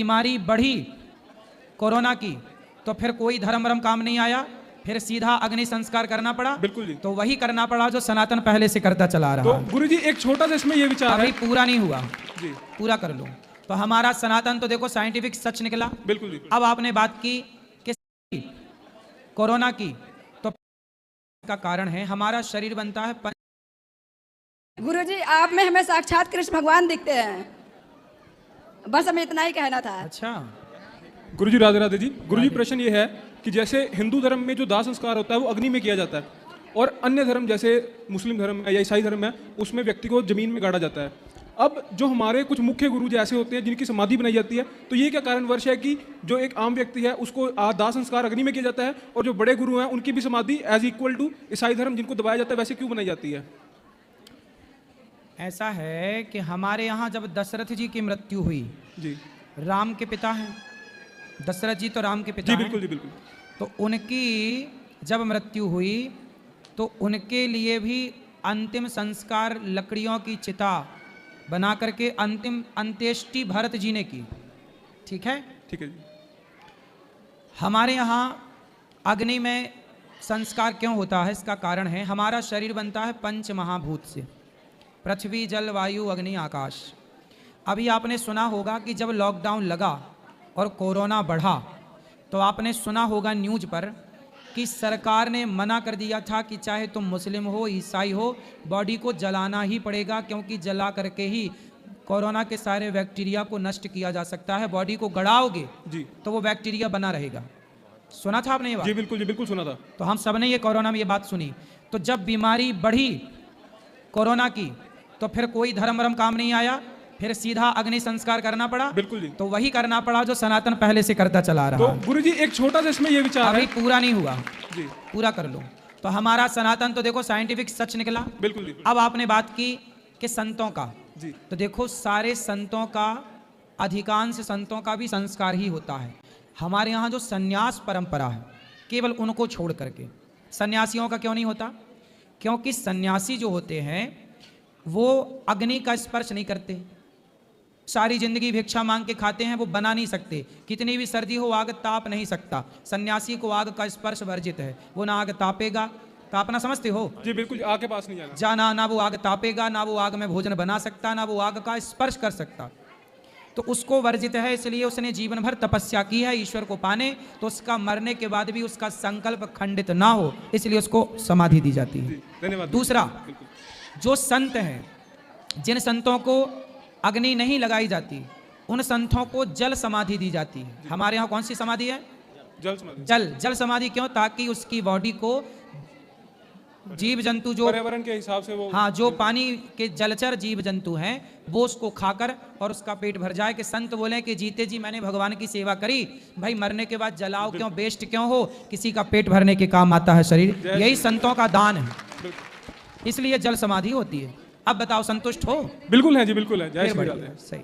बीमारी बढ़ी कोरोना की तो फिर कोई धर्म वरम काम नहीं आया, फिर सीधा अग्नि संस्कार करना पड़ा। बिल्कुल जी। तो वही करना पड़ा जो सनातन पहले से करता चला रहा। तो गुरुजी एक छोटा सा इसमें ये विचार अभी है। पूरा नहीं हुआ जी पूरा कर लूं। तो हमारा सनातन तो देखो साइंटिफिक सच निकला। बिल्कुल जी। अब आपने बात की कि कोरोना की, तो का कारण है हमारा शरीर बनता है गुरुजी आप में हमें साक्षात कृष्ण भगवान दिखते हैं, बस हमें इतना ही कहना था। अच्छा गुरुजी राधे राधे जी। गुरुजी प्रश्न ये है कि जैसे हिंदू धर्म में जो दाह संस्कार होता है वो अग्नि में किया जाता है, और अन्य धर्म जैसे मुस्लिम धर्म है या ईसाई धर्म है उसमें व्यक्ति को जमीन में गाड़ा जाता है। अब जो हमारे कुछ मुख्य गुरु जैसे होते हैं जिनकी समाधि बनाई जाती है, तो ये क्या कारणवश है कि जो एक आम व्यक्ति है उसको दाह संस्कार अग्नि में किया जाता है, और जो बड़े गुरु हैं उनकी भी समाधि एज इक्वल टू ईसाई धर्म जिनको दबाया जाता है वैसे क्यों बनाई जाती है? ऐसा है कि हमारे यहाँ जब दशरथ जी की मृत्यु हुई, जी राम के पिता हैं दशरथ जी, तो राम के पिता जी हैं। बिल्कुल जी बिल्कुल। तो उनकी जब मृत्यु हुई तो उनके लिए भी अंतिम संस्कार लकड़ियों की चिता बना करके अंतिम अंत्येष्टि भरत जी ने की। ठीक है ठीक है जी। हमारे यहाँ अग्नि में संस्कार क्यों होता है, इसका कारण है हमारा शरीर बनता है पंच महाभूत से, पृथ्वी जल वायु अग्नि आकाश। अभी आपने सुना होगा कि जब लॉकडाउन लगा और कोरोना बढ़ा तो आपने सुना होगा न्यूज़ पर कि सरकार ने मना कर दिया था कि चाहे तुम मुस्लिम हो ईसाई हो, बॉडी को जलाना ही पड़ेगा, क्योंकि जला करके ही कोरोना के सारे बैक्टीरिया को नष्ट किया जा सकता है। बॉडी को गड़ाओगे जी तो वो बैक्टीरिया बना रहेगा। सुना था आपने ये बात? जी बिल्कुल जी बिल्कुल सुना था। तो हम सब ने ये कोरोना में ये बात सुनी। तो जब बीमारी बढ़ी कोरोना की तो फिर कोई धर्म वरम काम नहीं आया, फिर सीधा अग्नि संस्कार करना पड़ा। बिल्कुल जी। तो वही करना पड़ा जो सनातन पहले से करता चला रहा। तो गुरुजी एक छोटा सा इसमें ये विचार अभी है। पूरा नहीं हुआ जी पूरा कर लूं। तो हमारा सनातन तो देखो साइंटिफिक सच निकला। बिल्कुल जी। अब आपने बात की कि संतों का, जी तो देखो सारे संतों का, अधिकांश संतों का भी संस्कार ही होता है। हमारे यहाँ जो सन्यास परंपरा है केवल उनको छोड़ करके, सन्यासियों का क्यों नहीं होता? क्योंकि सन्यासी जो होते हैं वो अग्नि का स्पर्श नहीं करते, सारी जिंदगी भिक्षा मांग के खाते हैं, वो बना नहीं सकते। कितनी भी सर्दी हो आग ताप नहीं सकता। सन्यासी को आग का स्पर्श वर्जित है, वो ना आग तापेगा, तापना समझते हो? जी बिल्कुल। आग के पास नहीं जाना। जाना ना वो आग तापेगा, ना वो आग में भोजन बना सकता, ना वो आग का स्पर्श कर सकता, तो उसको वर्जित है। इसलिए उसने जीवन भर तपस्या की है ईश्वर को पाने, तो उसका मरने के बाद भी उसका संकल्प खंडित ना हो, इसलिए उसको समाधि दी जाती है। धन्यवाद। दूसरा, जो संत हैं, जिन संतों को अग्नि नहीं लगाई जाती उन संतों को जल समाधि दी जाती है। हमारे यहाँ कौन सी समाधि है? जल समाधि। जल समाधि क्यों? ताकि उसकी बॉडी को जीव जंतु जो पर्यावरण के हिसाब से वो, हाँ, जो पानी के जलचर जीव जंतु हैं वो उसको खाकर और उसका पेट भर जाए। कि संत बोले कि जीते जी मैंने भगवान की सेवा करी, भाई मरने के बाद जलाओ क्यों, वेस्ट क्यों हो, किसी का पेट भरने के काम आता है शरीर, यही संतों का दान है, इसलिए जल समाधि होती है। अब बताओ संतुष्ट हो? बिल्कुल है जी बिल्कुल है। जय फिर श्री बढ़िया, राधे। सही।